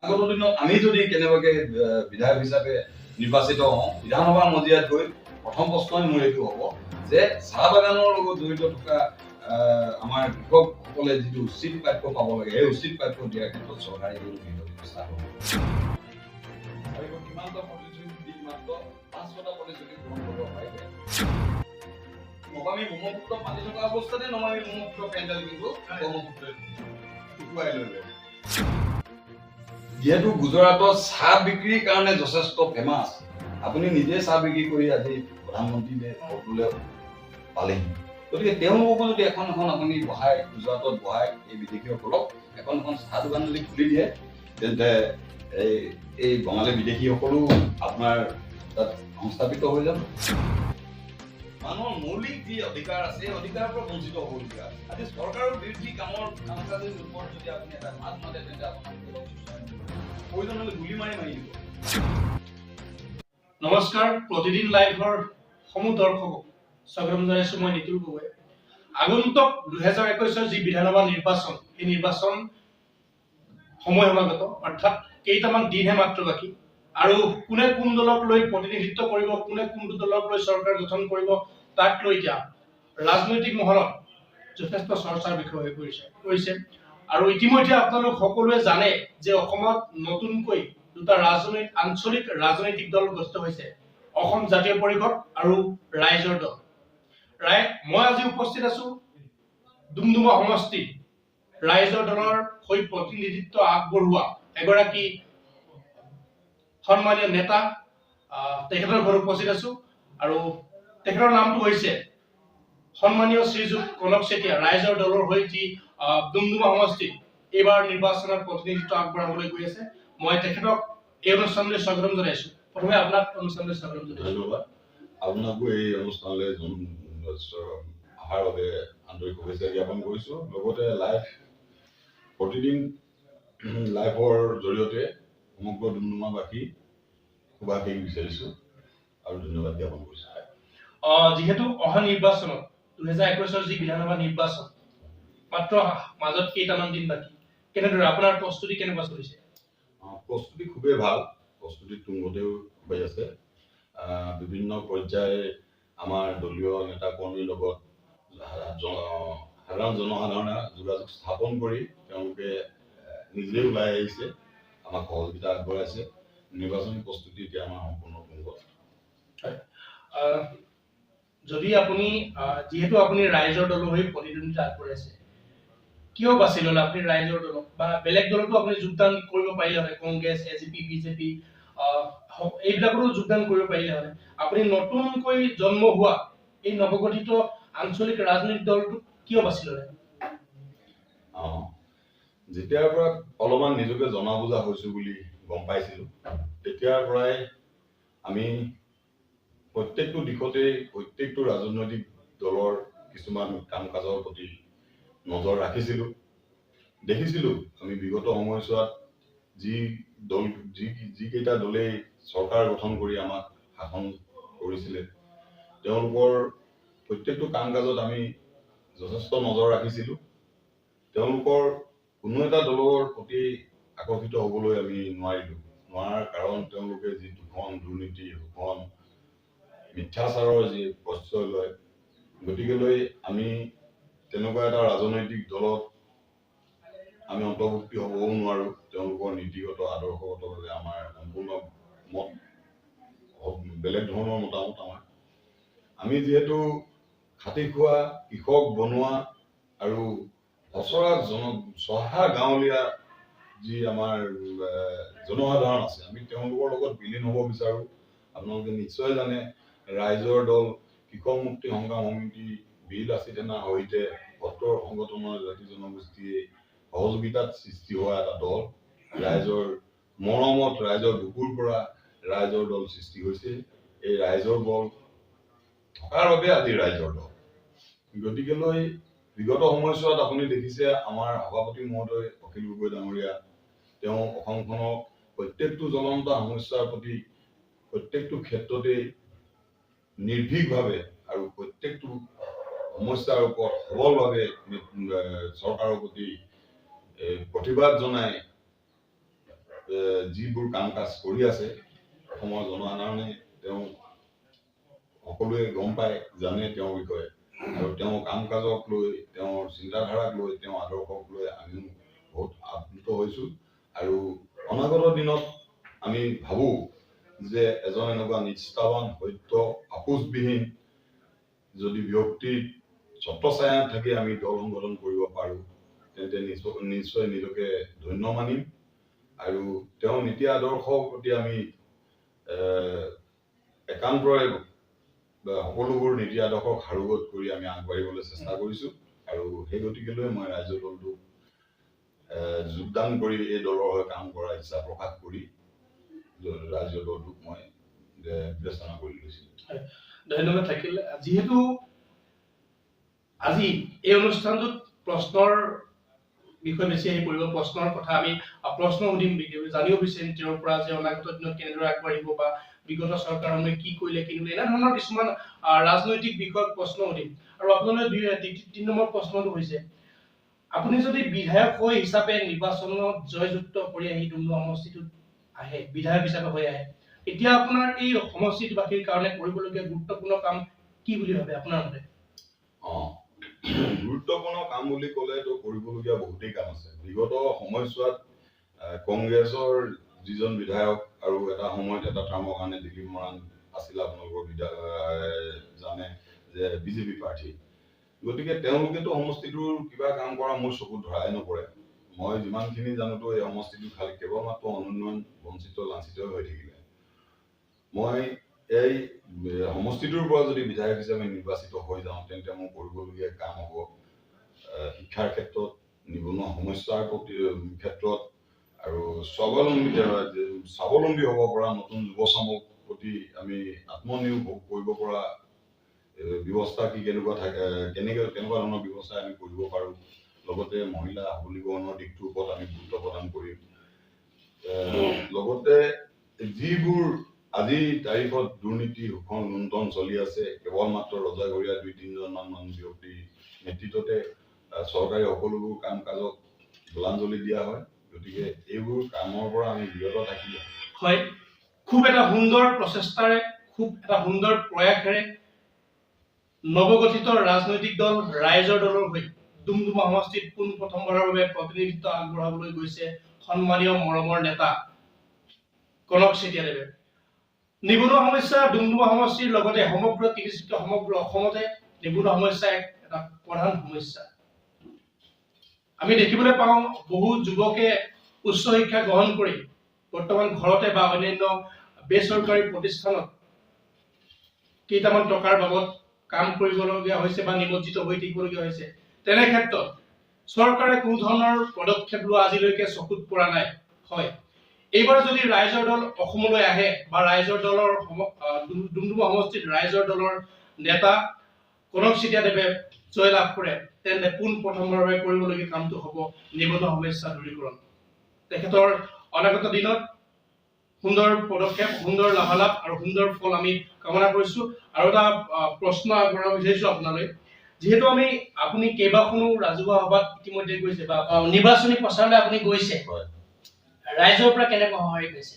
আগত দিনত আমি যদি কেনেবাকে বিধায়ক হিচাপে নিৰ্বাচিত হওঁ, বিধানসভাৰ মজিয়াত গৈ প্ৰথম প্ৰশ্নই মোৰ এইটো হ'ব যে চাহ বাগানৰ লগত জড়িত থকা আমাৰ কৃষকসকলে যিটো উচিত প্ৰাপ্য পাব লাগে, সেই উচিত প্ৰাপ্য দিয়াৰ ক্ষেত্ৰত চৰকাৰে বিহিত ব্যৱস্থা হ'ব। কিমানটা প্ৰতিশ্ৰুতি দি মাত্ৰ 5-6টা প্ৰতিশ্ৰুতি গ্ৰহণ কৰিব পাৰিলে। নমামী ব্ৰহ্মপুত্ৰ পাতি থকা অৱস্থাতে নমামী ব্ৰহ্মপুত্ৰ পেণ্ডেল কিন্তু ব্ৰহ্মপুত্ৰই শুকুৱাই লৈ গ'ল। যিহেতু গুজৰাটত চাহ বিক্ৰীৰ কাৰণে যথেষ্ট ফেমাছ, আপুনি নিজে চাহ বিক্ৰী কৰি আজি প্ৰধানমন্ত্ৰী পদলৈ পালেহি, গতিকে তেওঁলোককো যদি এখন আপুনি বহাই গুজৰাটত বহাই এই বিদেশীসকলক এখন চাহ দোকান যদি খুলি দিয়ে, তেন্তে এই বঙালী বিদেশীসকলো আপোনাৰ তাত সংস্থাপিত হৈ যাব। মানুহৰ মৌলিক যি অধিকাৰ আছে, সেই অধিকাৰৰ পৰা বঞ্চিত হ'বলগীয়া। আজি চৰকাৰৰ বিৰোধী কাম কাজৰ ওপৰত যদি আপুনি এটা মাত মাতে, তেন্তে আপোনাৰ প্ৰয়োজন হ'লে গুলি মাৰি দিব। নমস্কাৰ, প্ৰতিদিন লাইভৰ সমূহ দৰ্শকক স্বাগতম জনাইছো। মই নিতুল গগৈ। আগন্তুক 2021 যি বিধানসভা নিৰ্বাচন, এই নিৰ্বাচন সময় সমাগত, অৰ্থাৎ কেইটামান দিনহে মাত্ৰ বাকী। আৰু কোনে কোন দলক লৈ প্ৰতিনিধিত্ব কৰিব, কোনে কোনটো দলক লৈ চৰকাৰ গঠন কৰিব, তাক লৈ এতিয়া ৰাজনৈতিক মহলত যথেষ্ট চৰ্চাৰ বিষয় হৈ পৰিছে। আৰু ইতিমধ্যে আপোনালোক সকলোৱে জানে যে অসমত নতুনকৈ দুটা আঞ্চলিক ৰাজনৈতিক দল গঠিত হৈছে, অসম জাতীয় পৰিষদ আৰু ৰাইজৰ দল। মই আজি উপস্থিত আছো ডুমডুমা সমষ্টি ৰাইজৰ দলৰ হৈ প্ৰতিনিধিত্ব আগবঢ়োৱা এগৰাকী সন্মানীয় নেতা, তেখেতৰ ঘৰত উপস্থিত আছো। আৰু তেখেতৰ নামটো হৈছে সন্মানীয় শ্ৰীযুত কনক চেতিয়া। ৰাইজৰ দলৰ হৈ যি ডুমডুমা সমষ্টিত এইবাৰ নিৰ্বাচনত প্ৰতিনিধিত্ব আগবঢ়াবলৈ গৈ আছে, মই তেখেতক এই অনুষ্ঠানলৈ স্বাগতম জনাইছো। প্ৰথমে আপোনাক অনুষ্ঠানলৈ স্বাগতম জনাইছো। ধন্যবাদ। আপোনাকো এই অনুষ্ঠানলৈ অহাৰ বাবে আন্তৰিক শুভেচ্ছা জ্ঞাপন কৰিছো। লগতে প্ৰতিদিন লাইভৰ জৰিয়তে সমগ্ৰ ডুমডুমাবাসী শুভাশীষ বিচাৰিছো আৰু ধন্যবাদ জ্ঞাপন কৰিছো। যিহেতু অহা নিৰ্বাচনত 2021 যি বিধানসভা নিৰ্বাচন মাত্ৰ মাজত কেইটামান দিন বাকী, কেনেদৰে আপোনাৰ প্ৰস্তুতি কেনেকুৱা চলিছে? প্ৰস্তুতি খুবেই ভাল, প্ৰস্তুতি তুংগতেও হৈ আছে। বিভিন্ন পৰ্যায়ে আমাৰ দলীয় নেতা কৰ্মীৰ লগত সাধাৰণ জনসাধাৰণে যোগাযোগ স্থাপন কৰি তেওঁলোকে নিজে ওলাই আহিছে, আমাক সহযোগিতা আগবঢ়াইছে। নিৰ্বাচনী প্ৰস্তুতি এতিয়া আমাৰ সম্পূৰ্ণ তুংগত। যদি আপুনি যিহেতু আপুনি ৰাইজৰ দলৰ হৈ প্ৰতিদ্বন্দ্বিতা আগবঢ়াইছে, কিয় বাছি ললে আপুনি ৰাইজৰ দলক? বা বেলেগ দলতো আপুনি যোগদান কৰিব পাৰিলে হয়, কংগ্ৰেছ, এজিপি, বিজেপি এইবিলাকতো যোগদান কৰিব পাৰিলে হয়। আপুনি নতুনকৈ জন্ম হোৱা এই নৱগঠিত আঞ্চলিক ৰাজনৈতিক দলটো কিয় বাছি ললে? যেতিয়াৰ পৰা অলপমান নিজকে জনা বুজা হৈছো বুলি গম পাইছিলো, তেতিয়াৰ পৰাই আমি প্ৰত্যেকটো দিশতে প্ৰত্যেকটো ৰাজনৈতিক দলৰ কিছুমান কাম কাজৰ প্ৰতি নজৰ ৰাখিছিলো। দেখিছিলো আমি বিগত সময়ছোৱাত যিকেইটা দলেই চৰকাৰ গঠন কৰি আমাক শাসন কৰিছিলে, তেওঁলোকৰ প্ৰত্যেকটো কাম কাজত আমি যথেষ্ট নজৰ ৰাখিছিলো। তেওঁলোকৰ কোনো এটা দলৰ প্ৰতি আকৰ্ষিত হবলৈ আমি নোৱাৰাৰ কাৰণ তেওঁলোকে যি দুখন দুৰ্নীতি, শোষণ, মিথ্যাচাৰৰ যি প্ৰশ্ৰয় লয়, গতিকেলৈ আমি তেনেকুৱা এটা ৰাজনৈতিক দলত আমি অন্তৰ্ভুক্তি হ'বও নোৱাৰো। তেওঁলোকৰ নীতিগত আদৰ্শগতভাৱে আমাৰ সম্পূৰ্ণ মত বেলেগ ধৰণৰ মতামত আমাৰ। আমি যিহেতু খাটি খোৱা, কৃষক বনোৱা আৰু চহা গাঁৱলীয়া যি আমাৰ জনসাধাৰণ আছে, আমি তেওঁলোকৰ লগত বিলীন হ'ব বিচাৰো। আপোনালোকে নিশ্চয় জানে, ৰাইজৰ দল কৃষক মুক্তি সংগ্ৰাম সমিতি, বীৰ লাচিত সেনাৰ সৈতে ৭০ সংগঠনৰ জাতি জনগোষ্ঠীয়ে সহযোগিতাত সৃষ্টি হোৱা এটা দল। ৰাইজৰ মৰমত, ৰাইজৰ বুকুৰ পৰা ৰাইজৰ দল সৃষ্টি হৈছে। এই ৰাইজৰ দল থকাৰ বাবে আজি ৰাইজৰ দল। গতিকেলৈ বিগত সময়ছোৱাত আপুনি দেখিছে আমাৰ সভাপতি মহোদয় অখিল গগৈ ডাঙৰীয়া, তেওঁ অসমখনক প্ৰত্যেকটো জ্বলন্ত সমস্যাৰ প্ৰতি প্ৰত্যেকটো ক্ষেত্ৰতে নিৰ্ভীকভাৱে আৰু প্ৰত্যেকটো সমস্যাৰ ওপৰত সবলভাৱে চৰকাৰৰ প্ৰতি প্ৰতিবাদ জনাই যিবোৰ কাম কাজ কৰি আছে অসমৰ জনসাধাৰণে তেওঁ সকলোৱে গম পায়, জানে তেওঁৰ বিষয়ে, আৰু তেওঁৰ কাম কাজক লৈ, তেওঁৰ চিন্তাধাৰাক লৈ, তেওঁৰ আদৰ্শক লৈ আমিও বহুত আপ্লুত হৈছো। আৰু অনাগত দিনত আমি ভাবো যে এজন এনেকুৱা নিষ্ঠাবান, সত্য, আপোচবিহীন যদি ব্যক্তিৰ ছত্ৰছায়াত থাকি আমি দল সংগঠন কৰিব পাৰো, তেন্তে নিশ্চয় নিজকে ধন্য মানিম। আৰু তেওঁৰ নীতি আদৰ্শৰ প্ৰতি আমি একান্তৰে সকলোবোৰ নীতি আদৰ্শক সাৰোগত কৰি আমি আগবাঢ়িবলৈ চেষ্টা কৰিছো। আৰু সেই গতিকেলৈ মই ৰাজ্য দলটোক যোগদান কৰি এই দলৰ হৈ কাম কৰাৰ ইচ্ছা প্ৰকাশ কৰি ৰাজ্য দলটোক মই বিবেচনা কৰি লৈছিলো। ধন্যবাদ থাকিল। যিহেতু আজি এই অনুষ্ঠানটোত প্ৰশ্নৰ বিষয় বেছি আহি পৰিব, প্ৰশ্নৰ কথা আমি প্ৰশ্ন সুধিম, জানিব বিচাৰিম তেওঁৰ পৰা যে অনাগত দিনত কেনেদৰে আগবাঢ়িব বা বিগত চৰকাৰসমূহে কি কৰিলে কি নকৰিলে, এনেধৰণৰ কিছুমান ৰাজনৈতিক বিষয়ক প্ৰশ্ন সুধিম। আৰু আপোনালোকে ৩ নম্বৰ প্ৰশ্নটো হৈছে, আপুনি যদি বিধায়ক হৈ হিচাপে নিৰ্বাচনত জয়যুক্ত কৰি আহি ডুমডুমা সমষ্টিটোত আহে, বিধায়ক হিচাপে হৈ আহে, এতিয়া আপোনাৰ এই সমষ্টিবাসীৰ কাৰণে কৰিবলগীয়া গুৰুত্বপূৰ্ণ কাম কি বুলি ভাবে আপোনাৰ মতে? গুৰুত্বপূৰ্ণ কাম বুলি ক'লেতো কৰিবলগীয়া বহুতেই কাম আছে। বিগত সময়ছোৱাত কংগ্ৰেছৰ যিজন বিধায়ক, আৰু এটা সময়ত এটা টাৰ্মৰ কাৰণে দিলীপ মৰাণ আছিল, আপোনালোকৰ জানে যে বিজেপি প্ৰাৰ্থী। গতিকে তেওঁলোকেতো সমষ্টিটোৰ কিবা কাম কৰা মোৰ চকুত ধৰাই নপৰে। মই যিমানখিনি জানোতো এই সমষ্টিটো খালি কেৱল মাত্ৰ অনুন্নয়ন, বঞ্চিত, লাঞ্ছিত হৈ থাকিলে। মই এই সমষ্টিটোৰ পৰা যদি বিধায়ক হিচাপে নিৰ্বাচিত হৈ যাওঁ, তেন্তে মোৰ কৰিবলগীয়া কাম হ'ব শিক্ষাৰ ক্ষেত্ৰত, নিবনুৱা সমস্যাৰ ক্ষেত্ৰত, আৰু স্বাৱলম্বী হ'ব পৰা নতুন যুৱচামক প্ৰতি আমি আত্মনিয়োগ কৰিব পৰা ব্যৱস্থা কেনেকুৱা ধৰণৰ ব্যৱস্থা আমি কৰিব পাৰো। লগতে মহিলা সবলীকৰণৰ দিশটোৰ ওপৰত আমি গুৰুত্ব প্ৰদান কৰিম। লগতে যিবোৰ আজিৰ তাৰিখত দুৰ্নীতি, শোষণ, লুণ্ঠন চলি আছে, কেৱল মাত্ৰ ৰজাঘৰীয়া ২-৩জনমান ব্যক্তিৰ নেতৃত্বতে চৰকাৰী সকলোবোৰ কাম কাজক জলাঞ্জলি দিয়া হয়। গতিকে এইবোৰ কামৰ পৰা আমি বিৰত থাকিলে হয়, খুব এটা সুন্দৰ প্ৰচেষ্টাৰে, খুব এটা সুন্দৰ প্ৰয়াসেৰে নৱগঠিত ৰাজনৈতিক দল ৰাইজৰ দলৰ হৈ ডুমডুমা সমষ্টিত পোনপ্ৰথমবাৰৰ বাবে প্ৰতিনিধিত্ব আগবঢ়াবলৈ গৈছে সন্মানীয় মৰমৰ নেতা কনক চেতিয়াদেৱে। নিবনুৱা সমস্যা ডুমডুমা সমষ্টিৰ লগতে সমগ্ৰ তিনিচুকীয়া, সমগ্ৰ অসমতে নিবনুৱা সমস্যা এটা প্ৰধান সমস্যা। আমি দেখিবলৈ পাওঁ বহু যুৱকে উচ্চ শিক্ষা গ্ৰহণ কৰি বৰ্তমান ঘৰতে বা অন্যান্য বেচৰকাৰী প্ৰতিষ্ঠানত কেইটামান টকাৰ বাবদ কাম কৰিবলগীয়া হৈছে বা নিমজ্জিত হৈ থাকিবলগীয়া হৈছে। তেনে ক্ষেত্ৰত চৰকাৰে কোনো ধৰণৰ পদক্ষেপ লোৱা আজিলৈকে চকুত পৰা নাই। হয়, এইবাৰ যদি ৰাইজৰ দল অসমলৈ আহে বা ৰাইজৰ দলৰ ডুমডুমা সমষ্টিত ৰাইজৰ দলৰ নেতা কনক চেতিয়াদেৱে জয়লাভ কৰে, তেন্তে পোনপ্ৰথমবাৰৰ বাবে কৰিবলগীয়া কামটো হ'ব নিবনুৱা সমস্যা দূৰীকৰণ। তেখেতৰ অনাগত দিনত সুন্দৰ পদক্ষেপ, সুন্দৰ লাভালাভ আৰু সুন্দৰ ফল আমি কামনা কৰিছো। আৰু এটা প্ৰশ্ন আগবঢ়াব বিচাৰিছো আপোনালৈ, যিহেতু আপুনি কেইবাখনো ৰাজহুৱা সভাত ইতিমধ্যে গৈছে বা নিৰ্বাচনী প্ৰচাৰলৈ আপুনি গৈছে, ৰাইজৰ পৰা কেনেকুৱা সঁহাৰি পাইছে?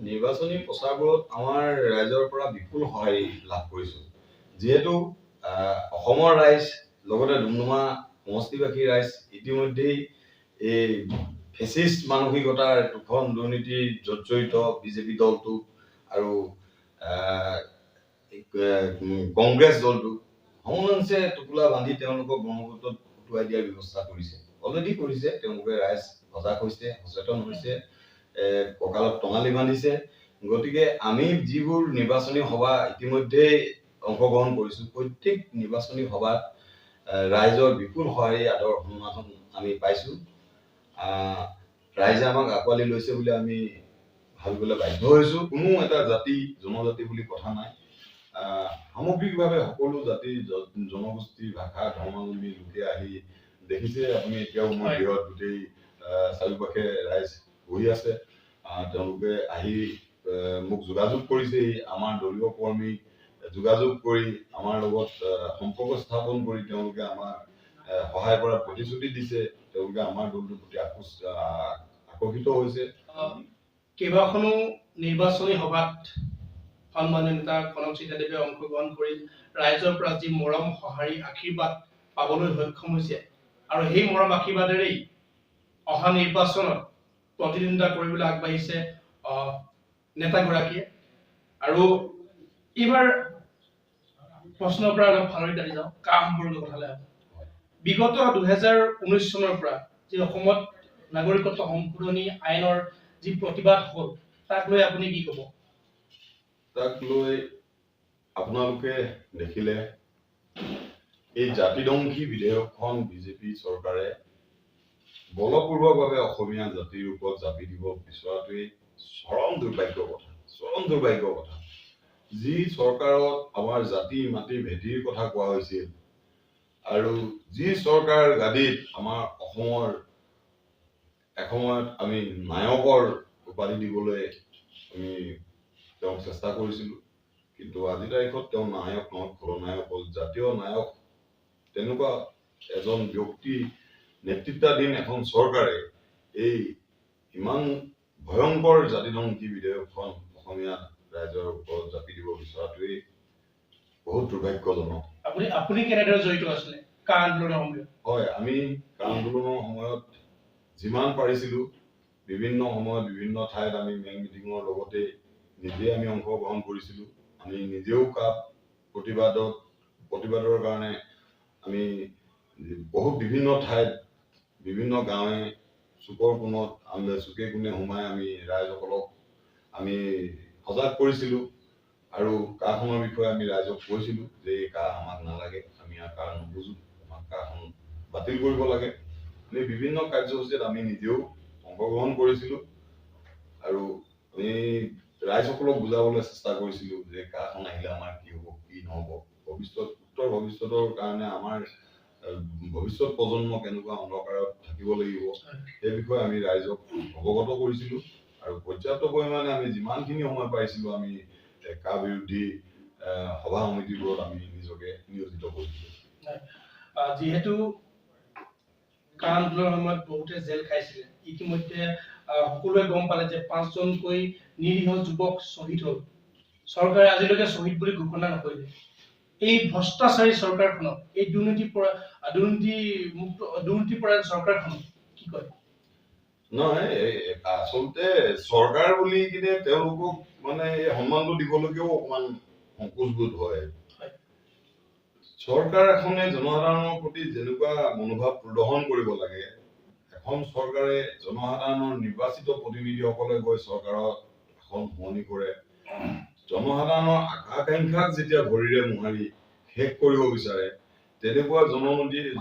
নিৰ্বাচনী প্ৰচাৰবোৰত আমাৰ ৰাইজৰ পৰা বিপুল সঁহাৰি লাভ কৰিছো। যিহেতু অসমৰ ৰাইজ, লগতে ডুমডুমা সমষ্টিবাসী ৰাইজ ইতিমধ্যেই এই ফেচিষ্ট মানসিকতাৰ তুফান দুৰ্নীতিৰ জৰ্জৰিত বিজেপি দলটো আৰু কংগ্ৰেছ দলটো সমঞ্চে টোপোলা বান্ধি তেওঁলোকক ব্ৰহ্মপুত্ৰত উটুৱাই দিয়াৰ ব্যৱস্থা কৰিছে, অলৰেডি কৰিছে। তেওঁলোকে ৰাইজ সজাগ হৈছে, সচেতন হৈছে, কঁকালত টঙালি বান্ধিছে। গতিকে আমি যিবোৰ নিৰ্বাচনী সভা ইতিমধ্যেই অংশগ্ৰহণ কৰিছো, প্ৰত্যেক নিৰ্বাচনী সভাত ৰাইজৰ বিপুল সঁহাৰি, আদৰ সন্মান আমি পাইছো। ৰাইজে আমাক আঁকোৱালি লৈছে বুলি আমি ভাবিবলৈ বাধ্য হৈছো। কোনো এটা জাতি জনজাতি বুলি কথা নাই, সামগ্ৰিকভাৱে সকলো জাতি জনগোষ্ঠী, ভাষা, ধৰ্মাৱলম্বী লোকে আহি দেখিছে। আপুনি এতিয়াও মোৰ গৃহত গোটেই চাৰিওপাশে ৰাইজ বহি আছে। তেওঁলোকে আহি মোক যোগাযোগ কৰিছে, আমাৰ দলীয় কৰ্মী যোগাযোগ কৰি আমাৰ লগত সম্পৰ্ক স্থাপন কৰি তেওঁলোকে আমাক সহায় কৰাৰ প্ৰতিশ্ৰুতি দিছে। তেওঁলোকে আমাৰ দলটোৰ প্ৰতি আকৰ্ষিত হৈছে কেইবাখনো নিৰ্বাচনী সভাত সন্মানীয় নেতা কনক চিতাদেৱে অংশগ্ৰহণ কৰি ৰাইজৰ পৰা যি মৰম সঁহাৰি আশীৰ্বাদ পাবলৈ সক্ষম হৈছে আৰু সেই মৰম আশীৰ্বাদেৰেই অহা নিৰ্বাচনত প্ৰতিদ্বন্দ্বিতা কৰিবলৈ আগবাঢ়িছে নেতাগৰাকীয়ে। আৰু এইবাৰ প্ৰশ্নৰ পৰা অলপ ফালৰি কাটি যাওঁ, কা সম্পৰ্কীয় কথালৈ আহোঁ। বিগত 2019 চনৰ পৰা যি অসমত নাগৰিকত্ব সংশোধনী আইনৰ যি প্ৰতিবাদ হ'ল, তাক লৈ আপুনি কি ক'ব? তাক লৈ আপোনালোকে দেখিলে এই জাতিধ্বংসী বিধেয়কখন বিজেপি চৰকাৰে বলপূৰ্বকভাৱে অসমীয়া জাতিৰ ওপৰত জাপি দিব বিচৰাটোৱেই চৰম দুৰ্ভাগ্য কথা। যি চৰকাৰত আমাৰ জাতি মাটি ভেটিৰ কথা কোৱা হৈছিল আৰু যি চৰকাৰ গাদীত আমাৰ অসমৰ এসময়ত আমি নায়কৰ উপাধি দিবলৈ আমি তেওঁক চেষ্টা কৰিছিলো, কিন্তু আজিৰ তাৰিখত তেওঁ নায়ক নহয়, খলনায়ক হ'ল। জাতীয় নায়ক তেনেকুৱা এজন ব্যক্তি নেতৃত্বাধীন এখন চৰকাৰে এই ইমান ভয়ংকৰ জাতিধ্বংসী বিধেয়কখন অসমীয়া ৰাইজৰ ওপৰত জাপি দিব বিচৰাটোৱেই বহুত দুৰ্ভাগ্যজনক। আপুনি কেনেদৰে জড়িত আছিলে কা আন্দোলনৰ সময়ত? হয়, আমি কা আন্দোলনৰ সময়ত যিমান পাৰিছিলো বিভিন্ন সময়ত বিভিন্ন ঠাইত আমি মেইন মিটিঙৰ লগতে নিজে আমি অংশগ্ৰহণ কৰিছিলো। আমি নিজেও কা প্ৰতিবাদৰ কাৰণে আমি বহুত বিভিন্ন ঠাইত বিভিন্ন গাঁৱে চুকৰ কোণত চুকে কোণে সোমাই আমি ৰাইজসকলক আমি সজাগ কৰিছিলো আৰু কাখনৰ বিষয়ে আমি ৰাইজক কৈছিলো যে এই কা আমাক নালাগে, আমি কা নুবুজো, আমাক কাখন বাতিল কৰিব লাগে। আমি বিভিন্ন কাৰ্যসূচীত আমি নিজেও অংশগ্ৰহণ কৰিছিলো আৰু আমি ৰাইজসকলক বুজাবলৈ চেষ্টা কৰিছিলো যে কাখন আহিলে আমাৰ কি হ'ব কি নহ'ব, ভৱিষ্যতৰ কাৰণে আমাৰ ভৱিষ্যত প্ৰজন্ম কেনেকুৱা অন্ধকাৰত থাকিব লাগিব সেই বিষয়ে আমি ৰাইজক অৱগত কৰিছিলো আৰু পৰ্যাপ্ত পৰিমাণে আমি যিমানখিনি সময় পাইছিলো আমি কা বিৰোধী সভা সমিতিবোৰত আমি নিজকে নিয়োজিত কৰিছিলো। যিহেতু কা আন্দোলনৰ সময়ত বহুতে জেল খাইছিলে, ইতিমধ্যে সকলোৱে গম পালে যে 5জনকৈ নিৰীহ যুৱক শ্বহীদ হ'ল। চৰকাৰে আজিলৈকে শ্বহীদ বুলি ঘোষণা নকৰিলে। এই ভ্ৰষ্টাচাৰী চৰকাৰখনক, এই দুৰ্নীতিপৰায়ণ চৰকাৰখনক কি কয়? নহয়, আচলতে চৰকাৰ বুলি কিনে তেওঁলোকক মানে সন্মানটো দিবলৈকেও অকমান সংকোচবোধ হয়। চৰকাৰ এখনে জনসাধাৰণৰ প্ৰতি যেনেকুৱা মনোভাৱ প্ৰদৰ্শন কৰিব লাগে, এখন চৰকাৰে জনসাধাৰণৰ নিৰ্বাচিত প্ৰতিনিধিসকলে গৈ চৰকাৰত এখন শুৱনি কৰে, জনসাধাৰণৰ আকাংক্ষাক যেতিয়া ভৰিৰে মোহাৰি শেষ কৰিব বিচাৰে, তেনেকুৱা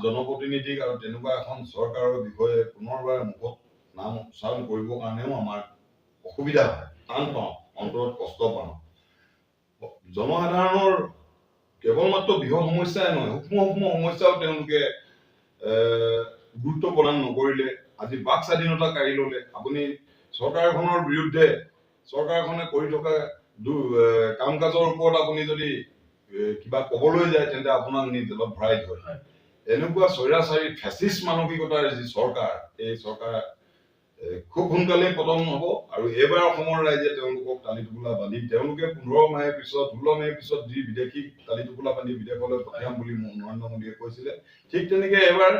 জনপ্ৰতিনিধিক আৰু তেনেকুৱা এখন চৰকাৰৰ বিষয়ে পুনৰবাৰ মুখত নাম উচ্চাৰণ কৰিবৰ কাৰণেও আমাৰ অসুবিধা হয়, টান পাওঁ, অন্তৰত কষ্ট পাওঁ। জনসাধাৰণৰ কেৱল মাত্ৰ বৃহৎ সমস্যাই নহয়, সূক্ষ্ম সমস্যাও তেওঁলোকে গুৰুত্ব প্ৰদান নকৰিলে। আজি বাক স্বাধীনতা কাঢ়ি ললে। আপুনি চৰকাৰখনৰ বিৰুদ্ধে চৰকাৰখনে কৰি থকা কাম কাজৰ ওপৰত আপুনি যদি কিবা কবলৈ যায় তেন্তে আপোনাক নি জেলত ভৰাই থয়। এনেকুৱা স্বৈৰাচাৰী ফেচিষ্ট মানসিকতাৰ যি চৰকাৰ, এই চৰকাৰ খুব সোনকালে পতন হব আৰু এইবাৰ অসমৰ ৰাইজে তেওঁলোকক টালি টোপোলা বান্ধি তেওঁলোকে 16 মাহৰ পিছত যি বিদেশী টালি টোপোলা বান্ধি বিদেশলৈ পঠিয়াম বুলি নৰেন্দ্ৰ মোদীয়ে কৈছিলে, ঠিক তেনেকে এইবাৰ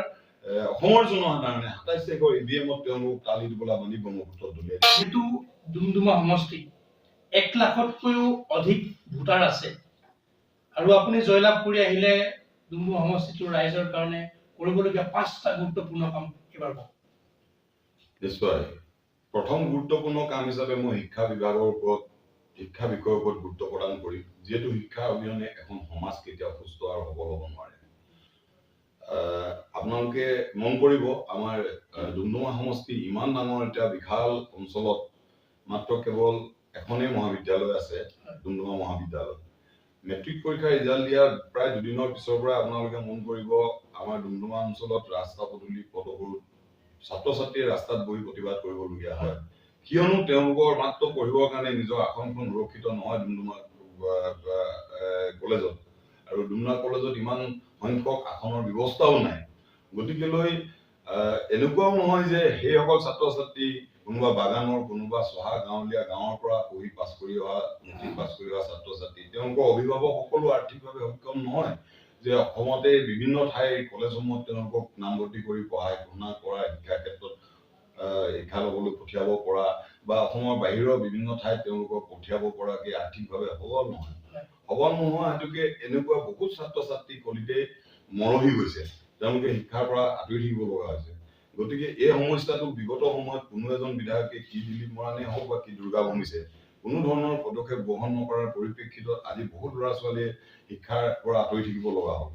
অসমৰ জনসাধাৰণে 27 তাৰিখৰ EVM-ত তেওঁলোক টালি টোপোলা বান্ধি ব্ৰহ্মপুত্ৰত দলিয়াই দিছে। যিহেতু ডুমডুমা সমষ্টিত 1 লাখতকৈও অধিক ভোটাৰ আছে আৰু আপুনি জয়লাভ কৰি আহিলে ডুমডুমা সমষ্টিটোৰ ৰাইজৰ কাৰণে কৰিবলগীয়া 5টা গুৰুত্বপূৰ্ণ কাম এবাৰ কওক। নিশ্চয়। প্ৰথম গুৰুত্বপূৰ্ণ কাম হিচাপে মই শিক্ষা বিষয়ৰ ওপৰত গুৰুত্ব প্ৰদান কৰিম, যিহেতু শিক্ষা অবিহনে এখন সমাজ কেতিয়াও সুস্থ আৰু সবল হ'ব নোৱাৰে। আপোনালোকে মন কৰিব, আমাৰ ডুমডুমা সমষ্টি ইমান ডাঙৰ এটা বিশাল অঞ্চলত মাত্ৰ কেৱল এখনেই মহাবিদ্যালয় আছে, ডুমডুমা মহাবিদ্যালয়। মেট্ৰিক পৰীক্ষাৰ ৰিজাল্ট দিয়াৰ প্ৰায় 2 দিনৰ পিছৰ পৰা আপোনালোকে মন কৰিব আমাৰ ডুমডুমা অঞ্চলত ৰাস্তা পদূলি পথবোৰ ছাত্ৰ ছাত্ৰীয়ে ৰাস্তাত বহি প্ৰতিবাদ কৰিবলগীয়া হয়, কিয়নো তেওঁলোকৰ মাত্ৰ পঢ়িবৰ কাৰণে নিজৰ আসনখন সুৰক্ষিত নহয় ডুমডুমা কলেজত, আৰু ডুমডুমা কলেজত ইমান সংখ্যক আসনৰ ব্যৱস্থাও নাই। গতিকেলৈ এনেকুৱাও নহয় যে সেইসকল ছাত্ৰ ছাত্ৰী কোনোবা বাগানৰ কোনোবা চহা গাঁৱলীয়া গাঁৱৰ পৰা পঢ়ি পাছ কৰি অহা মেট্ৰিক পাছ কৰি অহা ছাত্ৰ ছাত্ৰী তেওঁলোকৰ অভিভাৱক সকলো আৰ্থিকভাৱে সক্ষম নহয় যে অসমতে বিভিন্ন ঠাইৰ কলেজসমূহত তেওঁলোকক নামভৰ্তি কৰি পঢ়াই শুনা কৰা শিক্ষাৰ ক্ষেত্ৰত শিক্ষা ল'বলৈ পঠিয়াব পৰা বা অসমৰ বাহিৰৰ বিভিন্ন ঠাইত তেওঁলোকক পঠিয়াব পৰাকৈ আৰ্থিকভাৱে সবল নহয়। সবল নোহোৱা হেতুকে এনেকুৱা বহুত ছাত্ৰ ছাত্ৰী কলিতে মৰহি গৈছে, তেওঁলোকে শিক্ষাৰ পৰা আঁতৰি থাকিব লগা হৈছে। গতিকে এই সমস্যাটো বিগত সময়ত কোনো এজন বিধায়কে কি দিলীপ মৰাণে হওক বা কি দুৰ্গা ভূমিছে কোনো ধৰণৰ পদক্ষেপ গ্ৰহণ নকৰাৰ পৰিপ্ৰেক্ষিতত আজি বহুত ল'ৰা ছোৱালীয়ে শিক্ষাৰ পৰা আঁতৰি থাকিব লগা হ'ল।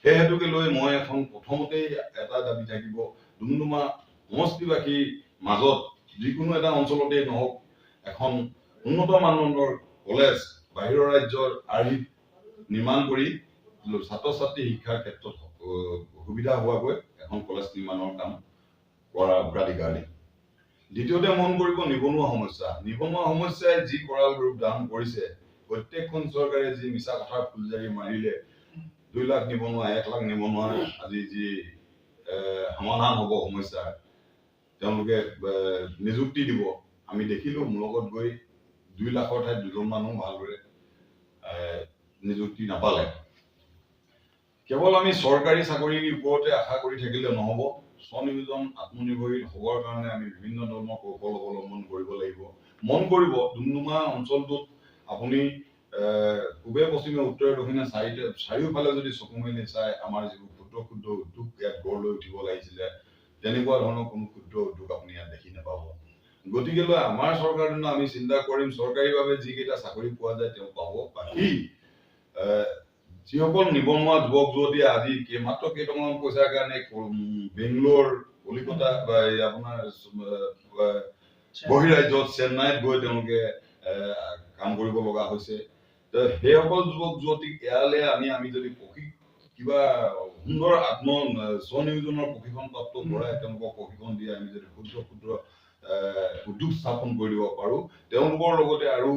সেই হেতুকে লৈ মই এখন প্ৰথমতেই এটা দাবী থাকিব, ডুমডুমা সমষ্টিবাসীৰ মাজত যিকোনো এটা অঞ্চলতেই নহওক এখন উন্নত মানদণ্ডৰ কলেজ বাহিৰৰ ৰাজ্যৰ আৰ্হিত নিৰ্মাণ কৰি ছাত্ৰ ছাত্ৰী শিক্ষাৰ ক্ষেত্ৰত সুবিধা হোৱাকৈ এখন কলেজ নিৰ্মাণৰ কাম কৰাৰ অগ্ৰাধিকাৰ দিম। দ্বিতীয়তে মন কৰিব নিবনুৱা সমস্যা। নিবনুৱা সমস্যাই যি কৰাল ৰূপ ধাৰণ কৰিছে, প্ৰত্যেকখন চৰকাৰে যি মিছা কথাৰ ফুলজাৰি মাৰিলে 2 লাখ নিবনুৱা 1 লাখ নিবনুৱা আজি যি সমাধান হ'ব সমস্যাৰ, তেওঁলোকে নিযুক্তি দিব। আমি দেখিলো মোৰ লগত গৈ 2 লাখৰ ঠাইত 2জন মানুহ ভালদৰে নিযুক্তি নাপালে। কেৱল আমি চৰকাৰী চাকৰিৰ ওপৰতে আশা কৰি থাকিলে নহ'ব, স্বনিয়োজন আত্মনিৰ্ভৰশীল হ'বৰ কাৰণে আমি বিভিন্ন ধৰণৰ কৌশল অৱলম্বন কৰিব লাগিব। মন কৰিব ডুমডুমা অঞ্চলটোত আপুনি পূবে পশ্চিমে উত্তৰে দক্ষিণে চাৰিওফালে যদি চকু মেলি চাই আমাৰ যিবোৰ ক্ষুদ্ৰ ক্ষুদ্ৰ উদ্যোগ ইয়াত গঢ় লৈ উঠিব লাগিছিলে তেনেকুৱা ধৰণৰ কোনো ক্ষুদ্ৰ উদ্যোগ আপুনি ইয়াত দেখি নাপাব। গতিকে লৈ আমাৰ চৰকাৰজনে আমি চিন্তা কৰিম চৰকাৰীভাৱে যিকেইটা চাকৰি পোৱা যায় তেওঁ পাব, বাকী যিসকল নিবনুৱা যুৱক যুৱতীয়ে আজি মাত্ৰ কেইটকামান পইচাৰ কাৰণে বেংগলোৰ কলিকতা বা আপোনাৰ বহিৰাজ্যত চেন্নাইত গৈ তেওঁলোকে কাম কৰিব লগা হৈছে, সেইসকল যুৱক যুৱতীক ইয়ালে আমি যদি কিবা সুন্দৰ স্বনিয়োজনৰ প্ৰশিক্ষণপ্ৰাপ্ত কৰাই তেওঁলোকক প্ৰশিক্ষণ দিয়ে আমি যদি ক্ষুদ্ৰ ক্ষুদ্ৰ উদ্যোগ স্থাপন কৰি দিব পাৰো, তেওঁলোকৰ লগতে আৰু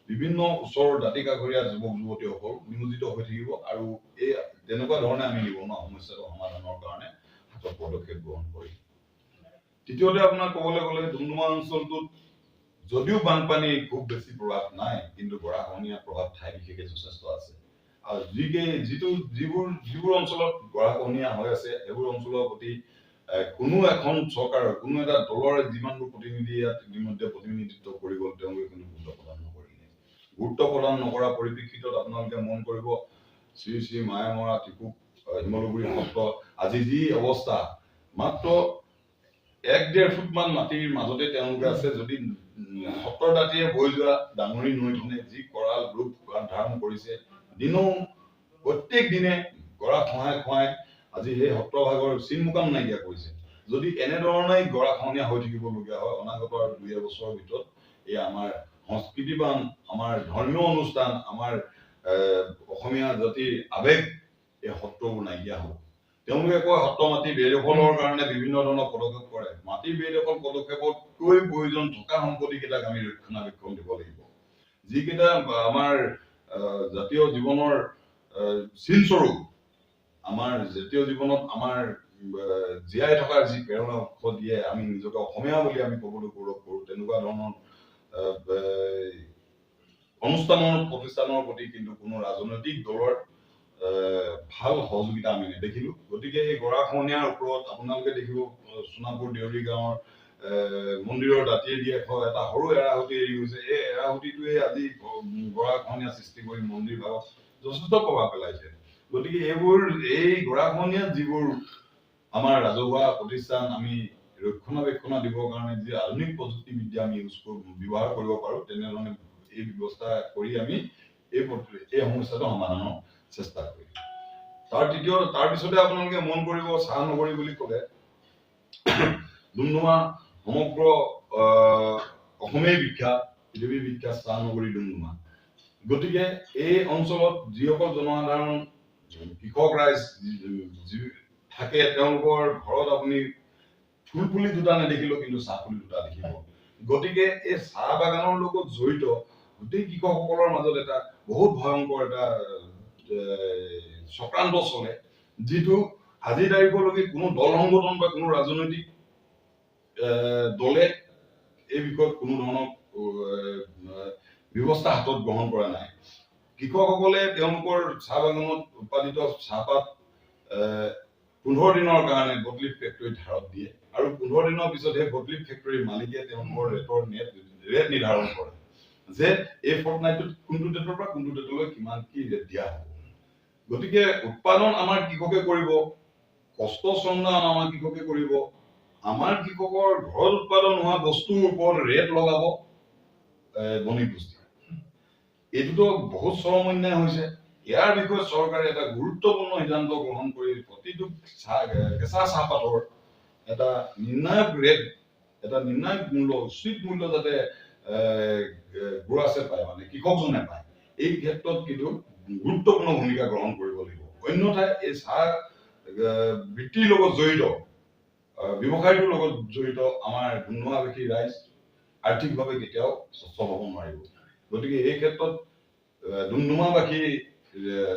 বিভিন্ন ওচৰৰ দাঁতি কাষৰীয়া যুৱক যুৱতীসকল নিয়োজিত হৈ থাকিব আৰু এই তেনেকুৱা ধৰণে আমি নিবনুৱা সমস্যাটো সমাধানৰ কাৰণে হাতত পদক্ষেপ গ্ৰহণ কৰিম। তৃতীয়তে আপোনাক ক'বলৈ গ'লে ডুমডুমা অঞ্চলটোত যদিও বানপানী খুব বেছি প্ৰভাৱ নাই, কিন্তু গৰাখহনীয়া প্ৰভাৱ ঠাই বিশেষে যথেষ্ট আছে। আৰু যিবোৰ অঞ্চলত গৰাখহনীয়া হৈ আছে সেইবোৰ অঞ্চলৰ প্ৰতি কোনো এখন চৰকাৰৰ কোনো এটা দলৰ যিমানবোৰ প্ৰতিনিধি ইয়াত ইতিমধ্যে প্ৰতিনিধিত্ব কৰি গ'ল তেওঁলোকে কিন্তু গুৰুত্ব প্ৰদান নকৰিলে। গুৰুত্ব প্ৰদান নকৰাৰ পৰিপ্ৰেক্ষিতত আপোনালোকে মন কৰিব শ্ৰী শ্ৰী মায়ামৰা টিপুক শিমলুগুৰি সত্ৰ আজি যি অৱস্থা, মাত্ৰ 1-1.5 ফুট মান মাটিৰ মাজতে তেওঁলোকে আছে। যদি সত্তৰ দাঁতিয়ে বৈ যোৱা ডাঙৰি নৈখনে যি কৰাল ৰূপ ধাৰণ কৰিছে, দিনো প্ৰত্যেক দিনে গৰা খহাই আজি সেই সত্ৰভাগৰ চিনমুকাম নাইকিয়া কৰিছে। যদি এনেধৰণে গৰাখহনীয়া হৈ থাকিবলগীয়া হয় অনাগত আৰু 2 বছৰৰ ভিতৰত এই আমাৰ সংস্কৃতিবান আমাৰ ধৰ্মীয় অনুষ্ঠান আমাৰ অসমীয়া জাতিৰ আৱেগ এই সত্ৰবোৰ নাইকিয়া হ'ব। তেওঁলোকে কয় সত্ৰ মাটি বেদখলৰ কাৰণে বিভিন্ন ধৰণৰ পদক্ষেপ কৰে। মাটি বেদখল পদক্ষেপতকৈ প্ৰয়োজন থকা সম্পত্তি কেইটাক আমি ৰক্ষণাবেক্ষণ দিব লাগিব। যিকেইটা আমাৰ জাতীয় জীৱনৰ শিলস্বৰূপ, আমাৰ জাতীয় জীৱনত আমাৰ জীয়াই থকাৰ যি প্ৰেৰণা উৎস দিয়ে, আমি নিজকে অসমীয়া বুলি আমি ক'বলৈ গৌৰৱ কৰোঁ, তেনেকুৱা ধৰণৰ অনুষ্ঠানৰ প্ৰতিষ্ঠানৰ প্ৰতি কিন্তু কোনো ৰাজনৈতিক দলৰ ভাল সহযোগিতা আমি নেদেখিলো। গতিকে এই গৰাখহনীয়াৰ ওপৰত আপোনালোকে দেখিব সোণাপুৰ দেউৰী গাঁৱৰ মন্দিৰৰ দাঁতিয়ে দিয়ে এটা সৰু এৰাহুতি এৰি গৈছে। এই এৰাহুতিটোৱে আজি গৰাখহনীয়া সৃষ্টি কৰি মন্দিৰ ভাগত যথেষ্ট প্ৰভাৱ পেলাইছে। গতিকে এই গৰাখহনীয়াত যিবোৰ আমাৰ ৰাজহুৱা প্ৰতিষ্ঠান আমি ৰক্ষণাবেক্ষণ দিবৰ কাৰণে যি আধুনিক প্ৰযুক্তিবিদ্যা আমি ব্যৱহাৰ কৰিব পাৰো, তেনেধৰণে এই ব্যৱস্থা কৰি আমি এই সমস্যাটো সমাধানৰ চেষ্টা কৰিম। তাৰ পিছতে আপোনালোকে মন কৰিব চাহ নগৰী বুলি ক'লে ডুমডুমা সমগ্ৰ অসমেই বিখ্যাত, পৃথিৱীৰ বিখ্যাত চাহ নগৰী ডুমডুমা। গতিকে এই অঞ্চলত যিসকল জনসাধাৰণ কৃষক ৰাইজ থাকে তেওঁলোকৰ ঘৰত আপুনি ফুলপুলি দুটা নেদেখিলেও কিন্তু চাহ পুলি দুটা দেখিব। গতিকে এই চাহ বাগানৰ লগত জড়িত গোটেই কৃষকসকলৰ মাজত এটা বহুত ভয়ংকৰ এটা চক্ৰান্ত চলে, যিটো আজিৰ তাৰিখলৈকে কোনো দল সংগঠন বা কোনো ৰাজনৈতিক দলে এই বিষয়ত কোনো ধৰণৰ ব্যৱস্থা হাতত গ্ৰহণ কৰা নাই। কৃষকসকলে তেওঁলোকৰ চাহ বাগানত উৎপাদিত চাহপাত 15 দিনৰ কাৰণে বটলিফ ফেক্টৰীত ধাৰত দিয়ে আৰু 15 দিনৰ পিছত সেই বটলিফ ফেক্টৰীৰ মালিকে তেওঁলোকৰ ৰেট নিৰ্ধাৰণ কৰে যে এই ফৰ্টনাইটত কোনটো ডেটৰ পৰা কোনটো ডেটলৈ কিমান কি ৰেট দিয়া হ'ব। গতিকে উৎপাদন আমাৰ কৃষকে কৰিব, কষ্ট শ্ৰম আমাৰ কৃষকে কৰিব, আমাৰ কৃষকৰ ঘৰত উৎপাদন হোৱা বস্তুৰ ওপৰত ৰেট লগাব বণিক গোষ্ঠী। এইটোতো বহুত চৰম অন্যায় হৈছে। ইয়াৰ বিষয়ে চৰকাৰে এটা গুৰুত্বপূৰ্ণ সিদ্ধান্ত গ্ৰহণ কৰি প্ৰতিটো কেঁচা চাহপাতৰ এটা নিৰ্ণায়ক ৰেট, এটা নিৰ্ণায়ক মূল্য, উচিত মূল্য যাতে গ্ৰাহকে পায়, মানে কৃষকজনে পায়, এই ক্ষেত্ৰত কিন্তু গুৰুত্বপূৰ্ণ ভূমিকা গ্ৰহণ কৰিব লাগিব। অন্যথাই এই চাহ বৃত্তিৰ লগত জড়িত, ব্যৱসায়টোৰ লগত জড়িত আমাৰ ডুমডুমাবাসী ৰাইজ আৰ্থিকভাৱে কেতিয়াও সচ্ছল হ'ব নোৱাৰিব। গতিকে এই ক্ষেত্ৰত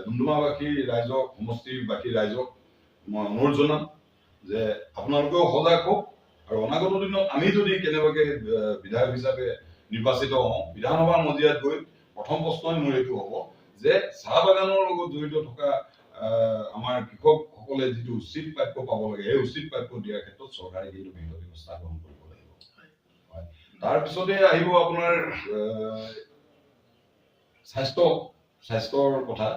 ডুমডুমাবাসী ৰাইজক, সমষ্টিবাসী ৰাইজক মই অনুৰোধ জনাম যে আপোনালোকেও সজাগ হওক আৰু অনাগত দিনত আমি যদি কেনেবাকে বিধায়ক হিচাপে নিৰ্বাচিত হওঁ, বিধানসভাৰ মজিয়াত গৈ প্ৰথম প্ৰশ্নই মোৰ এইটো হ'ব যে চাহ বাগানৰ লগত জড়িত থকা আমাৰ কৃষকসকলে যিটো উচিত প্ৰাপ্য পাব লাগে, সেই উচিত প্ৰাপ্য দিয়াৰ ক্ষেত্ৰত চৰকাৰে কিন্তু বিহিত ব্যৱস্থা গ্ৰহণ কৰিব লাগিব। তাৰপিছতে আহিব আপোনাৰ স্বাস্থ্যৰ কথা।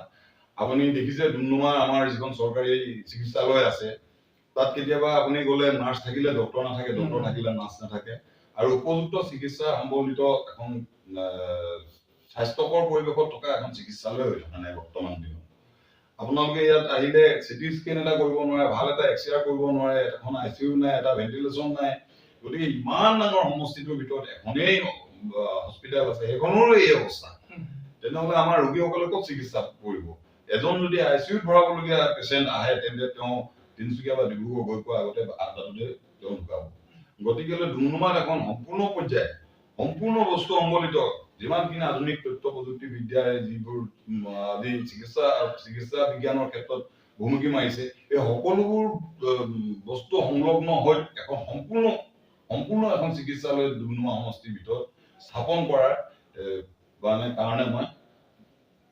আপুনি দেখিছে ডুমডুমাৰ আমাৰ যিখন চৰকাৰী চিকিৎসালয় আছে, তাত কেতিয়াবা আপুনি গ'লে নাৰ্ছ থাকিলে ডক্টৰ নাথাকে, ডক্টৰ থাকিলে নাৰ্ছ নাথাকে, আৰু উপযুক্ত চিকিৎসা সম্বলিত এখন স্বাস্থ্যকৰ পৰিৱেশত থকা এখন চিকিৎসালয় হৈ থকা নাই বৰ্তমান দিনত। আপোনালোকে ইয়াত আহিলে চিটি স্কেন এটা কৰিব নোৱাৰে, ভাল এটা এক্সৰে কৰিব নোৱাৰে, এখন ICU নাই, এটা ভেন্টিলেশ্যন নাই। গতিকে ইমান ডাঙৰ সমষ্টিটোৰ ভিতৰত এখনেই হস্পিটেল আছে, সেইখনৰো এই অৱস্থা। তেনেহ'লে আমাৰ ৰোগীসকলে ক'ত চিকিৎসা কৰিব? এজন যদি ICUত ভৰাবলগীয়া পেচেণ্ট আহে, তেন্তে তেওঁ তিনিচুকীয়া বা ডিব্ৰুগড় গৈ পোৱাৰ আগতে আদালতে তেওঁ ঢুকাব। গতিকে ডুমডুমাত এখন সম্পূৰ্ণ পৰ্যায়, সম্পূৰ্ণ বস্তু সম্বলিত যিমানখিনি আধুনিক তথ্য প্ৰযুক্তিবিদ্যাৰে যিবোৰ আদি চিকিৎসা বিজ্ঞানৰ ক্ষেত্ৰত ভুমুকি মাৰিছে, এই সকলোবোৰ বস্তু সংলগ্ন হৈ এখন সম্পূৰ্ণ এখন চিকিৎসালয় ডুমডুমা সমষ্টিৰ ভিতৰত স্থাপন কৰাৰ কাৰণে মই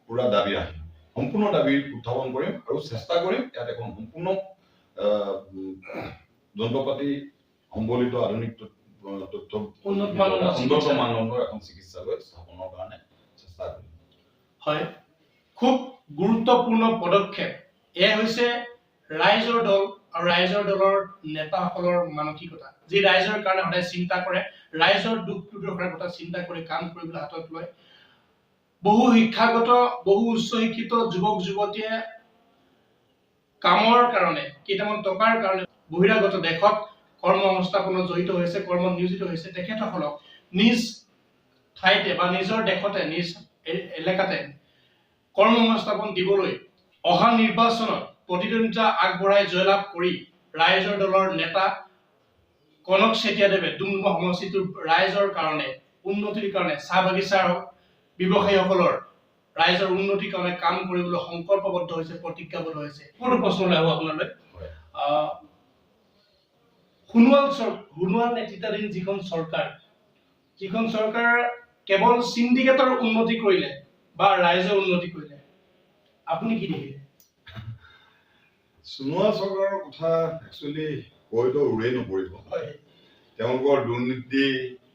পুৰা দাবী ৰাখিম, সম্পূৰ্ণ দাবী উত্থাপন কৰিম আৰু চেষ্টা কৰিম ইয়াত এখন সম্পূৰ্ণ যন্ত্ৰপাতি সম্বলিত আধুনিক তথ্য উন্নত মানদণ্ডৰ এখন চিকিৎসালয় স্থাপনৰ কাৰণে চেষ্টা কৰিম। হয়, খুব গুৰুত্বপূৰ্ণ পদক্ষেপ। এয়া হৈছে ৰাইজৰ দল আৰু ৰাইজৰ দলৰ নেতাসকলৰ মানসিকতা, যি ৰাইজৰ কাৰণে সদায় চিন্তা কৰে, ৰাইজৰ দুখ দুৰ্দশাৰ কথা চিন্তা কৰি কাম কৰিবলৈ হাতত লয়। বহু শিক্ষাগত, বহু উচ্চ শিক্ষিত যুৱক যুৱতীয়ে কামৰ কাৰণে, কেইটামান টকাৰ কাৰণে বহিৰাগত দেশত কৰ্ম সংস্থাপনত জড়িত হৈছে, কৰ্মত নিয়োজিত হৈছে। তেখেতসকলক নিজ ঠাইতে বা নিজৰ দেশতে, নিজ এলেকাতে কৰ্ম সংস্থাপন দিবলৈ অহা নিৰ্বাচনত প্ৰতিদ্বন্দ্বিতা আগবঢ়াই জয়লাভ কৰি ৰাইজৰ দলৰ নেতা কনক চেতিয়াদেৱে ডুমডুমা সমষ্টিটোৰ ৰাইজৰ কাৰণে, উন্নতিৰ কাৰণে, চাহ বাগিচাৰ ব্যৱসায়ীসকলৰ ৰাইজৰ উন্নতিৰ কাৰণে কাম কৰিবলৈ সংকল্পবদ্ধ হৈছে, প্ৰতিজ্ঞাবদ্ধ হৈছে। কোনো প্ৰশ্নলৈ আহো আপোনালৈ। সোণোৱাল নেতৃত্বাধীন যিখন চৰকাৰ কেৱল চিণ্ডিকেটৰ উন্নতি কৰিলে বা ৰাইজৰ উন্নতি কৰিলে, আপুনি কি দেখিলে? সোণোৱাল চৰকাৰৰ কথা একচুৱেলি কৈতো উৰেই নপৰিব। তেওঁলোকৰ দুৰ্নীতি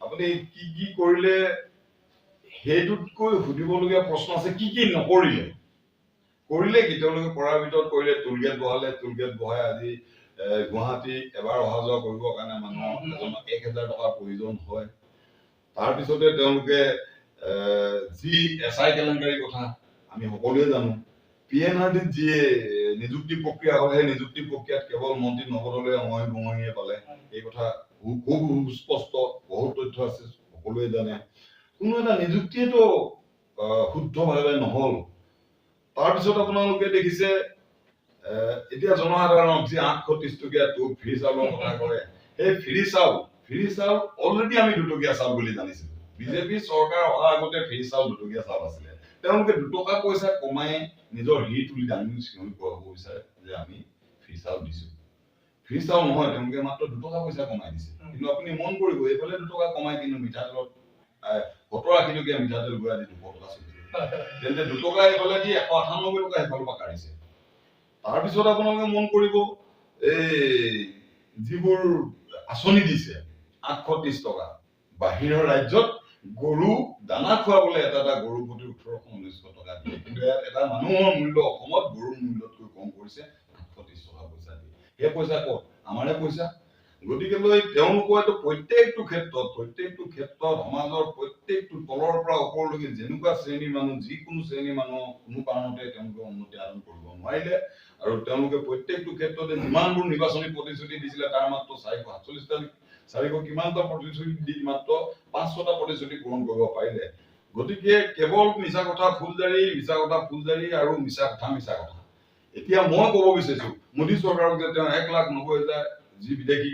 আপুনি কি কৰিলে সেইটোতকৈ সুধিবলগীয়া প্ৰশ্ন আছে, কি নকৰিলে? কৰিলে কি? তেওঁলোকে কৰাৰ ভিতৰত কৰিলে টোলগেট বহালে, টোলগেট বহাই আজি গুৱাহাটী এবাৰ অহা যোৱা কৰিবৰ কাৰণে মানুহৰ 1,000 টকাৰ প্ৰয়োজন হয়। তাৰপিছতে তেওঁলোকে যি SI কেলেংকাৰীৰ কথা আমি সকলোৱে জানো, PNRDত যি নিযুক্তি প্ৰক্ৰিয়া হয়, সেই নিযুক্তি প্ৰক্ৰিয়াত কেৱল মন্ত্ৰী নৱদলীয় অঙহী পালে। এই কথা খুব সুস্পষ্ট, বহুত তথ্য আছে, সকলোৱে জানে। কোনো এটা নিযুক্তিয়েতো শুদ্ধভাৱে নহল। তাৰপিছত আপোনালোকে দেখিছে এতিয়া জনসাধাৰণক যি 830 টকীয়া ফ্ৰী চাউলৰ কথা কয়, সেই ফ্ৰী চাউল অলৰেডি আমি 2 টকীয়া চাউল বুলি জানিছিলো। বিজেপি চৰকাৰ অহাৰ আগতে ফ্ৰী চাউল 2 টকীয়া চাউল আছিলে। তেওঁলোকে 2 টকা পইচা কমাই নিজৰ হিৰ তুলি দাঙি চিঞৰি ক'ব বিচাৰে যে আমি ফ্ৰী চাউল দিছো। ফ্ৰী চাউল নহয়, তেওঁলোকে মাত্ৰ 2 টকা পইচা কমাই দিছে। কিন্তু আপুনি মন কৰিব এইফালে 2 টকা কমাই কিন্তু মিঠাতেলত 70-80 টকীয়া মিঠাতেল ঘূৰাই দি 200 টকা চলি তেন্তে 2 টকা এইফালে দি 198 টকা সেইফালৰ পৰা কাঢ়িছে। তাৰপিছত আপোনালোকে মন কৰিব এই যিবোৰ আঁচনি দিছে 830 টকা বাহিৰৰ ৰাজ্যত গৰু দানা খুৱাবলৈ এটা গৰু প্ৰতি 1800-1900 টকা দিয়ে, কিন্তু ইয়াত এটা মানুহৰ মূল্য অসমত গৰুৰ মূল্যতকৈ কম কৰিছে 830 টকা পইচা দিয়ে। সেই পইচা ক'ত? আমাৰে পইচা। গতিকে তেওঁলোকৰ প্ৰত্যেকটো ক্ষেত্ৰত সমাজৰ প্ৰত্যেকটো তলৰ পৰা ওপৰলৈকে যেনেকুৱা শ্ৰেণীৰ মানুহ যিকোনো শ্ৰেণীৰ মানুহ কোনো কাৰণতে তেওঁলোকে উন্নতি সাধন কৰিব নোৱাৰিলে। আৰু তেওঁলোকে প্ৰত্যেকটো ক্ষেত্ৰতে যিমানবোৰ নিৰ্বাচনী প্ৰতিশ্ৰুতি দিছিলে তাৰ মাত্ৰ 447 কিমানটা প্ৰতিশ্ৰুতি দি মাত্ৰ 500টা প্ৰতিশ্ৰুতি পূৰণ কৰিব পাৰিলে। গতিকে কেৱল মিছা কথা ফুলজাৰি আৰু মিছা কথা। এতিয়া মই ক'ব বিচাৰিছো মোদী চৰকাৰক যে তেওঁ 1,90,000 যি বিদেশী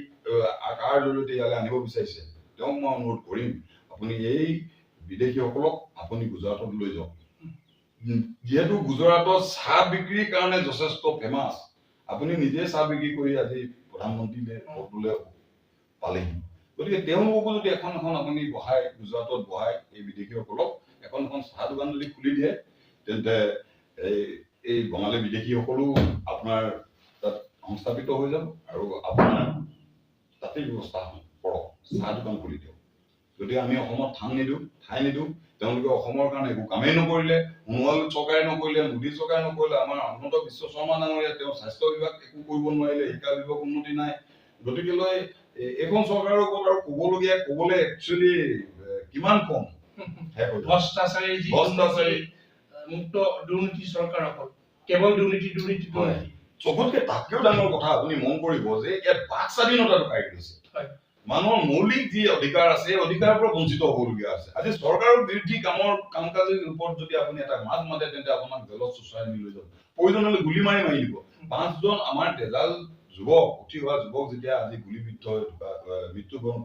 কাৰ জৰিয়তে ইয়ালৈ আনিব বিচাৰিছে, তেওঁক মই অনুৰোধ কৰিম আপুনি এই বিদেশীসকলক আপুনি গুজৰাটত লৈ যাওক। যিহেতু গুজৰাটত চাহ বিক্ৰীৰ কাৰণে যথেষ্ট ফেমাছ, আপুনি নিজে চাহ বিক্ৰী কৰি আজি প্ৰধানমন্ত্ৰীলে পদলৈ পালেহি। গতিকে তেওঁলোককো যদি এখন আপুনি গুজৰাটত বহাই এই বিদেশীসকলক এখন চাহ দোকান যদি খুলি দিয়ে, তেন্তে এই বঙালী বিদেশীসকলো আপোনাৰ তাত সংস্থাপিত হৈ যাব আৰু আপোনাৰ তাতেই ব্যৱস্থা কৰক, চাহ দোকান খুলি দিয়ক। গতিকে আমি অসমত ঠাই নিদিওঁ। তেওঁলোকে অসমৰ কাৰণে একো কামেই নকৰিলে, সোণোৱাল চৰকাৰে নকৰিলে, মোদী চৰকাৰে নকৰিলে, আমাৰ হিমন্ত বিশ্ব শৰ্মা ডাঙৰীয়া তেওঁ স্বাস্থ্য বিভাগ একো কৰিব নোৱাৰিলে, শিক্ষা বিভাগ উন্নতি নাই। গতিকে এইখন চৰকাৰৰ ওপৰত আৰু ক'বলৈ একচুৱেলি কিমান কম। ভ্ৰষ্টাচাৰী মুক্ত দুৰ্নীতি চৰকাৰ অকল কেৱল দুৰ্নীতি। চবতকে তাতকৈও ডাঙৰ কথা আপুনি মন কৰিব যে ইয়াত বাক স্বাধীনতাটো কাঢ়ি লৈছে। মানুহৰ মৌলিক যি অধিকাৰ আছে সেই অধিকাৰৰ পৰা বঞ্চিত হ'বলগীয়া আছে। আজি চৰকাৰৰ বিৰোধী কাম কাজৰ ওপৰত যদি আপুনি এটা মাত মাতে, তেন্তে আপোনাক জেলত চুচৰাই নি লৈ যাব, প্ৰয়োজন হলে গুলী মাৰি দিব। 5জন আমাৰ তেজাল যুৱক, উঠি অহা যুৱক যেতিয়া আজি গুলীবিদ্ধ হৈ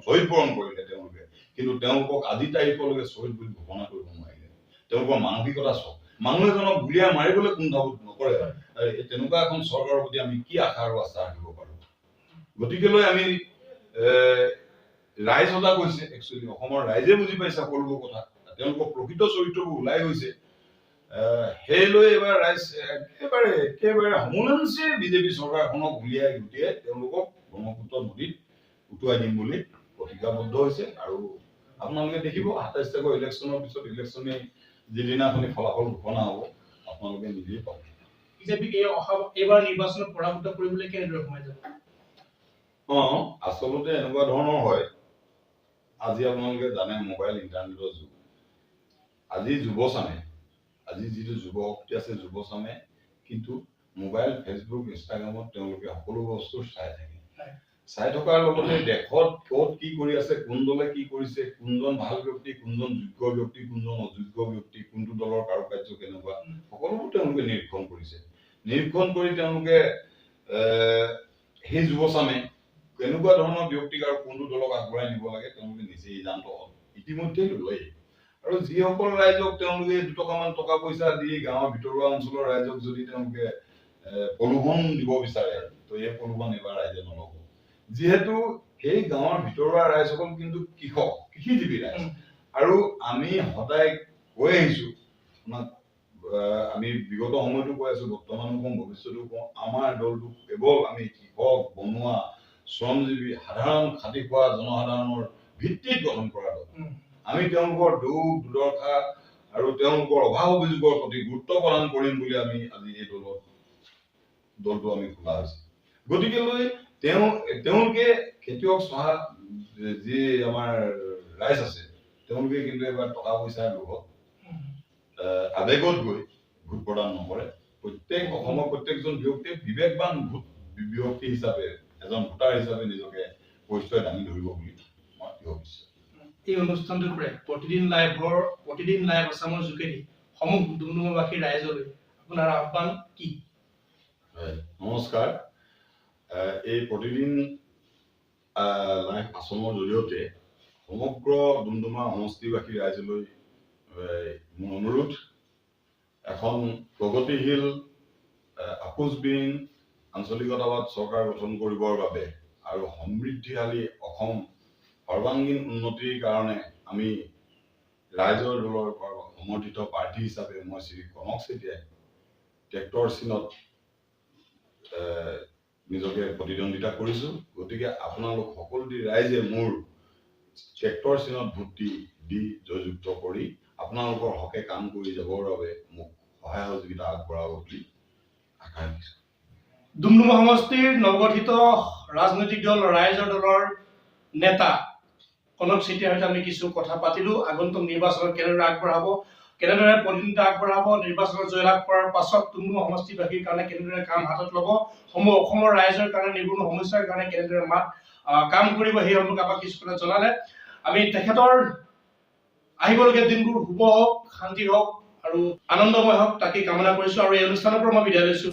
শ্বহীদ বৰণ কৰিলে তেওঁলোকে, কিন্তু তেওঁলোকক আজি তাৰিখলৈকে শ্বহীদ বুলি ঘোষণা কৰিব নোৱাৰিলে। তেওঁলোকৰ মানসিকতা চাওক, মানুহ এজনক গুলীয়াই মাৰিবলৈ কুণ্ঠাবোধ নকৰে। তেনেকুৱা এখন চৰকাৰৰ প্ৰতি আমি কি আশা আৰু আস্থা ৰাখিব পাৰো? গতিকে আমি ৰাইজ সজাগ হৈছে। একচুৱেলি অসমৰ ৰাইজে বুজি পাইছে সকলোবোৰ কথা, তেওঁলোকৰ প্ৰকৃত চৰিত্ৰবোৰ ওলাই গৈছে। সেইলৈ এইবাৰ ৰাইজ একেবাৰে সমোলাঞ্চে বিজেপি চৰকাৰখনক উলিয়াই গুটিয়াই তেওঁলোকক ব্ৰহ্মপুত্ৰ নদীত উটুৱাই দিম বুলি প্ৰতিজ্ঞাবদ্ধ হৈছে। আৰু আপোনালোকে দেখিব 27 তাৰিখৰ ইলেকশ্যনৰ পিছত ইলেকশ্যনে যিদিনাখনি ফলাফল ঘোষণা হ'ব আপোনালোকে নিজেই পাব। বিজেপিক এইবাৰ নিৰ্বাচনত পৰাভূত কৰিবলৈ কেনেদৰে সোমাই যাব? আচলতে এনেকুৱা ধৰণৰ হয়, আজি আপোনালোকে জানে মোবাইল ইণ্টাৰনেটৰ যুগ। আজি যিটো যুৱ শক্তি আছে, যুৱচামে কিন্তু মোবাইল, ফেচবুক, ইনষ্টাগ্ৰামত তেওঁলোকে সকলো বস্তু চাই থকাৰ লগতে দেশত ক'ত কি কৰি আছে, কোন দলে কি কৰিছে, কোনজন ভাল ব্যক্তি, কোনজন যোগ্য ব্যক্তি, কোনজন অযোগ্য ব্যক্তি, কোনটো দলৰ কাৰুকাৰ্য কেনেকুৱা, সকলোবোৰ তেওঁলোকে নিৰীক্ষণ কৰিছে। নিৰীক্ষণ কৰি তেওঁলোকে সেই যুৱচামে কেনেকুৱা ধৰণৰ ব্যক্তিক আৰু কোনটো দলক আগবঢ়াই নিব লাগে তেওঁলোকে নিজে সিদ্ধান্ত ইতিমধ্যেই লয়। আৰু যিসকল ৰাইজক তেওঁলোকে 2 টকামান টকা পইচা দি গাঁৱৰ ভিতৰুৱা অঞ্চলৰ ৰাইজক যদি তেওঁলোকে প্ৰলোভন দিব বিচাৰে, তো এই প্ৰলোভন এবাৰ ৰাইজে নলব। যিহেতু সেই গাঁৱৰ ভিতৰুৱা ৰাইজসকল কিন্তু কৃষিজীৱী ৰাইজ। আৰু আমি সদায় কৈ আহিছো, আমি বিগত সময়তো কৈ আছো, বৰ্তমানো কম, ভৱিষ্যতেও কম, আমাৰ দলটো কেৱল আমি কৃষক, বনুৱা, শ্ৰমজীৱী, সাধাৰণ খাটি খোৱা জনসাধাৰণৰ ভিত্তিত গঠন কৰা দল। আমি তেওঁলোকৰ দুখ দুৰ্দশা আৰু তেওঁলোকৰ অভাৱ অভিযোগৰ প্ৰতি গুৰুত্ব প্ৰদান কৰিম বুলি আমি আজি এই দলটো আমি খোলা হৈছে। গতিকে তেওঁলোকে খেতিয়ক চহা যি আমাৰ ৰাইজ আছে, তেওঁলোকে কিন্তু এবাৰ টকা পইচাৰ লোভত আবেগত গৈ ভোট প্ৰদান নকৰে। অসমৰ প্ৰত্যেকজন ব্যক্তিয়ে বিবেকবান ব্যক্তি হিচাপে, এজন ভোটাৰ হিচাপে নিজকে পৰিচয় দাঙি ধৰিব বুলি মই ভাবিছো। এই অনুষ্ঠানটোৰ পৰাই প্ৰতিদিন লাইভ আছামৰ যোগেদি সমূহ ডুমডুমাবাসী ৰাইজলৈ আপোনাৰ আহ্বান কি? নমস্কাৰ। এই প্ৰতিদিন লাইভ আছামৰ জৰিয়তে সমগ্ৰ ডুমডুমা সমষ্টিবাসী ৰাইজলৈ মোৰ অনুৰোধ, এখন প্ৰগতিশীল আপোচবিহীন আঞ্চলিকতাবাদ চৰকাৰ গঠন কৰিবৰ বাবে আৰু সমৃদ্ধিশালী অসম সৰ্বাংগীন উন্নতিৰ কাৰণে আমি ৰাইজৰ দলৰ পৰা সমৰ্থিত প্ৰাৰ্থী হিচাপে মই শ্ৰী কনক চেতিয়াই ট্ৰেক্টৰ চিনত নিজকে প্ৰতিদ্বন্দ্বিতা কৰিছোঁ। গতিকে আপোনালোক সকলো ৰাইজে মোৰ ট্ৰেক্টৰ চিনত ভোট দি জয়যুক্ত কৰি আপোনালোকৰ হকে কাম কৰি যাবৰ বাবে মোক সহায় সহযোগিতা আগবঢ়াব বুলি আশা ৰাখিছোঁ। ডুমডুমা সমষ্টিৰ নৱগঠিত ৰাজনৈতিক দল ৰাইজৰ দলৰ নেতা কনক চেতিয়াৰ সৈতে আমি কিছু কথা পাতিলো। আগন্তুক নিৰ্বাচনত কেনেদৰে আগবঢ়াব, কেনেদৰে প্ৰতিদ্বন্দ্বিতা আগবঢ়াব, নিৰ্বাচনত জয়লাভ কৰাৰ পাছত ডুমডুমা সমষ্টিবাসীৰ কাৰণে কেনেদৰে কাম হাতত ল'ব, অসমৰ ৰাইজৰ কাৰণে নিবনুৱা সমস্যাৰ কাৰণে কেনেদৰে কাম কৰিব, সেই সম্পৰ্কে আমাক কিছু কথা জনালে। আমি তেখেতৰ আহিবলগীয়া দিনবোৰ শুভ হওক, শান্তি হওক আৰু আনন্দময় হওক তাকেই কামনা কৰিছো আৰু এই অনুষ্ঠানৰ পৰা মই বিদায় লৈছো।